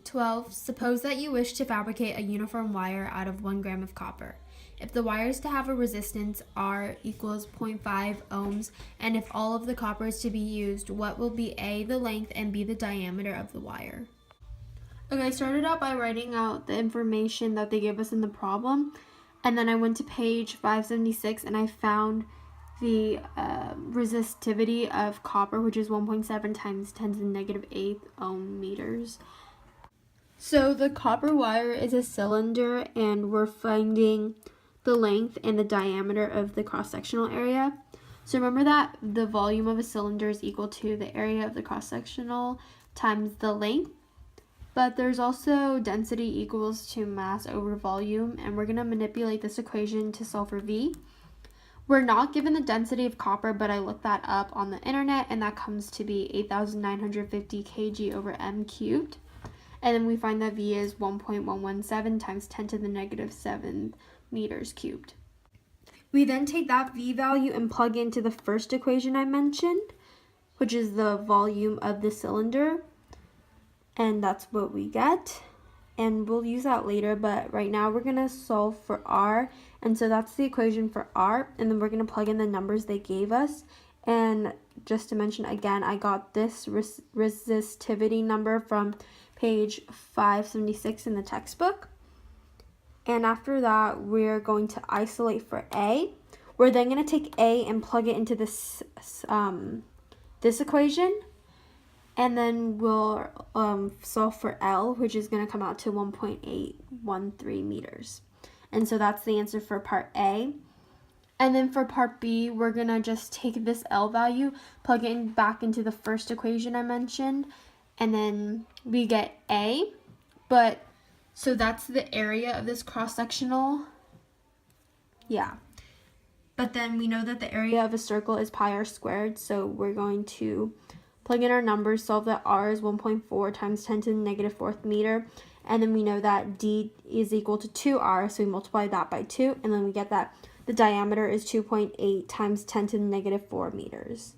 12. Suppose that you wish to fabricate a uniform wire out of 1 gram of copper. If the wire is to have a resistance R equals 0.5 ohms, and if all of the copper is to be used, what will be A, the length, and B, the diameter of the wire? Okay, I started out by writing out the information that they gave us in the problem, and then I went to page 576 and I found the resistivity of copper, which is 1.7 times 10 to the negative 8 ohm meters. So the copper wire is a cylinder, and we're finding the length and the diameter of the cross-sectional area. So remember that the volume of a cylinder is equal to the area of the cross-sectional times the length. But there's also density equals to mass over volume, and we're going to manipulate this equation to solve for V. We're not given the density of copper, but I looked that up on the internet, and that comes to be 8,950 kg over m cubed. And then we find that V is 1.117 times 10 to the negative 7 meters cubed. We then take that V value and plug into the first equation I mentioned, which is the volume of the cylinder. And that's what we get. And we'll use that later, but right now we're going to solve for R. And so that's the equation for R. And then we're going to plug in the numbers they gave us. And just to mention again, I got this resistivity number from page 576 in the textbook. And after that, we're going to isolate for A. We're then going to take A and plug it into this equation. And then we'll solve for L, which is going to come out to 1.813 meters. And so that's the answer for part A. And then for part B, we're going to just take this L value, plug it back into the first equation I mentioned, and then we get A. But so that's the area of this cross-sectional. Yeah. But then we know that the area of a circle is pi r squared, so we're going to plug in our numbers, solve that R is 1.4 times 10 to the negative 4th meter, and then we know that D is equal to 2R, so we multiply that by 2, and then we get that the diameter is 2.8 times 10 to the negative 4 meters.